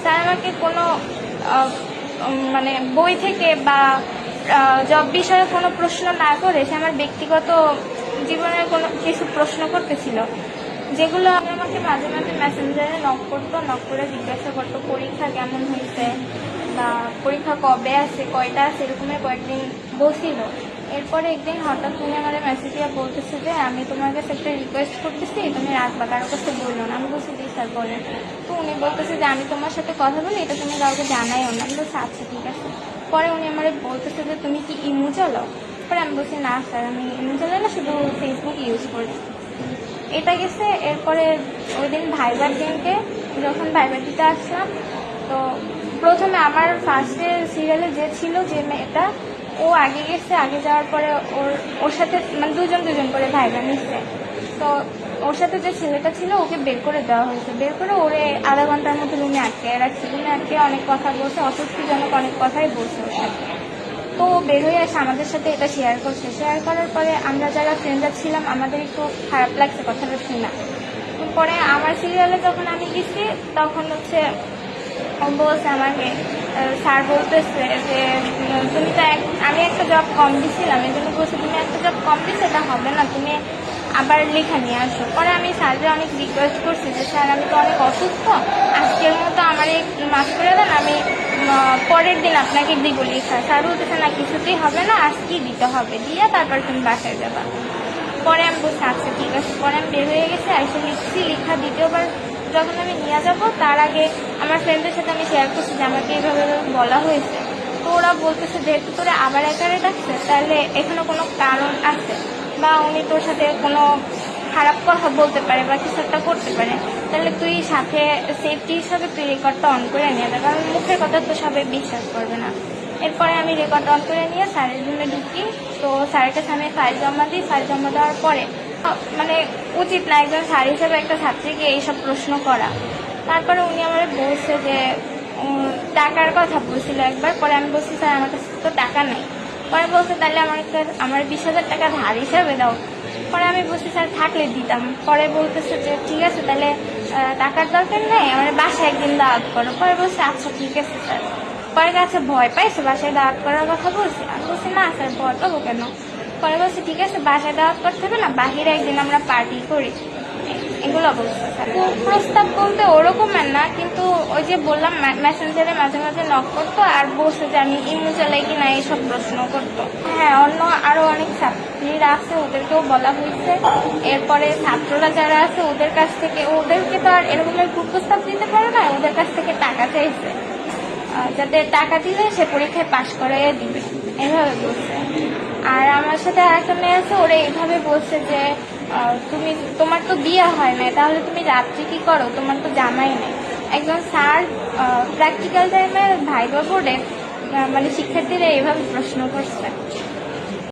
Sir আমাকে কোনো মানে বই থেকে বা জব বিষয়ে কোনো প্রশ্ন না করে সে আমার ব্যক্তিগত জীবনের কোনো কিছু প্রশ্ন করতেছিল, যেগুলো আমাকে মাঝে মাঝে মেসেঞ্জারে নক করতো, নক করে জিজ্ঞাসা করতো পরীক্ষা কেমন হয়েছে বা পরীক্ষা কবে আছে, কয়টা আছে, এরকমের কয়েকদিন বসিল। এরপরে একদিন হঠাৎ তুমি আমার মেসেজ দিয়ে বলতেছে যে আমি তোমার কাছে একটা রিকোয়েস্ট করতেছি, তুমি রাখবা, কারো কাছে বললো না। আমি বলছি জি স্যার বলেন। তো উনি বলতেছে যে আমি তোমার সাথে কথা বলি, এটা তুমি কাউকে জানাইও না। আমি বলছি আচ্ছা ঠিক আছে। পরে উনি আমার বলতেছে যে তুমি কি ইমু চালাও? পরে আমি বলছি না স্যার, আমি ইমু চালাই না, শুধু ফেসবুক ইউজ করি। এটা গেছে। এরপরে ওই দিন ভাইবার দিনকে যখন ভাইবার দিতে আসলাম, তো প্রথমে আমার ফার্স্টে সিরিয়ালে যে ছিল যে মেয়েটা, ও আগে গেছে। আগে যাওয়ার পরে ওর সাথে মানে দুজন করে ভাইবা নিচ্ছে। তো ওর সাথে যে ছেলেটা ছিল ওকে বের করে দেওয়া হয়েছে। বের করে ওরে আধা ঘন্টার মধ্যে রুমে আটকে রাখছে। রুমে আটকে অনেক কথা বলছে, অস্বস্তিজনক অনেক কথাই বলছে ওর সাথে। তো বের হয়ে আসে আমাদের সাথে এটা শেয়ার করছে। শেয়ার করার পরে আমরা যারা ফ্রেন্ডরা ছিলাম আমাদের একটু খারাপ লাগছে কথাটা শুনে। পরে আমার সিরিয়ালে যখন আমি গেছি তখন হচ্ছে বলছে আমাকে, স্যার বলতেছে যে তুমি তো আমি একটা জব কম দিছিলাম, এই জন্য বলছে তুমি একটা জব কম দিচ্ছে, এটা হবে না, তুমি আবার লেখা নিয়ে আসো। পরে আমি স্যারকে অনেক রিকোয়েস্ট করছি যে স্যার আমি তো অনেক অসুস্থ, আজকের মতো আমার এই মাফ করে দেন, আমি পরের দিন আপনাকে দিব লেখা। স্যার বলতেছে না কিছুতেই হবে না, আজকেই দিতে হবে, দিয়ে তারপর তুমি বাসায় যাবা। পরে আমি বলছি আচ্ছা ঠিক আছে। পরে আমি বের হয়ে গেছি, এসে লিখছি। লেখা দ্বিতীয়বার যখন আমি নিয়ে যাব তার আগে আমার ফ্রেন্ডের সাথে আমি শেয়ার করছি যে আমাকে এইভাবে বলা হয়েছে। তো ওরা বলতেছে যেহেতু তোরা আবার একারে ডাকছে তাহলে এখানে কোনো কারণ আছে, বা উনি তোর সাথে কোনো খারাপ কথা বলতে পারে বা কিছু একটা করতে পারে, তাহলে তুই সাথে সেফটি হিসাবে তুই রেকর্ডটা অন করে নিয়ে যা, কারণ মুখের কথা তো সবাই বিশ্বাস করবে না। এরপরে আমি রেকর্ড অন করে নিয়ে স্যারের রুমে ঢুকি। তো স্যারের কাছে আমি ফাইল জমা দিই। ফাইল জমা দেওয়ার পরে মানে উচিত না একজন স্যার হিসেবে একটা ছাত্রীকে এইসব প্রশ্ন করা। তারপরে উনি আমার বলছে যে টাকার কথা বলছিল একবার। পরে আমি বলছি স্যার আমার কাছে তো টাকা নেই। পরে বলছে তাহলে আমার 20,000 টাকা ধার হিসাবে দাও। পরে আমি বলছি স্যার থাকলে দিতাম। পরে বলতেছে যে ঠিক আছে তাহলে টাকার দরকার নেই, আমার বাসায় একদিন দাওয়াত করো। পরে বলছে আচ্ছা ঠিক আছে স্যার। পরে কাছে ভয় পাইছে বাসায় দাওয়াত করার কথা বলছি। আমি বলছি না স্যার ভয় পাবো কেন। পরে বলছে ঠিক আছে বাসায় দাওয়াত করতে হবে না, বাহিরে একদিন আমরা পার্টি করি, এগুলো বলছে স্যার। প্রস্তাব বলতে ওরকমের না, কিন্তু ওই যে বললাম মেসেঞ্জারে মাঝে মাঝে নক করতো আর বলছে যে আমি ইমু চালাই কিনা এইসব প্রশ্ন করতো। হ্যাঁ, অন্য আরো অনেক ছাত্রীরা আছে, ওদেরকেও বলা হয়েছে। এরপরে ছাত্ররা যারা আছে ওদের কাছ থেকে, ওদেরকে তো আর এরকমের প্রস্তাব দিতে পারে না, ওদের কাছ থেকে টাকা চাইছে, যাতে টাকা দিলে সে পরীক্ষায় পাশ করাইয়া দিবে, এভাবে বলছে। আর আমার সাথে আরেকটা মেয়ে আছে, ওরা এইভাবে বলছে যে তোমার তো বিয়ে হয় না, তাহলে তুমি রাত্রি কি করো, তোমার তো জামাই নেই। একজন স্যার প্র্যাকটিক্যাল টাইমে ভাইবা বোর্ডে মানে শিক্ষার্থীরা এইভাবে প্রশ্ন করছে।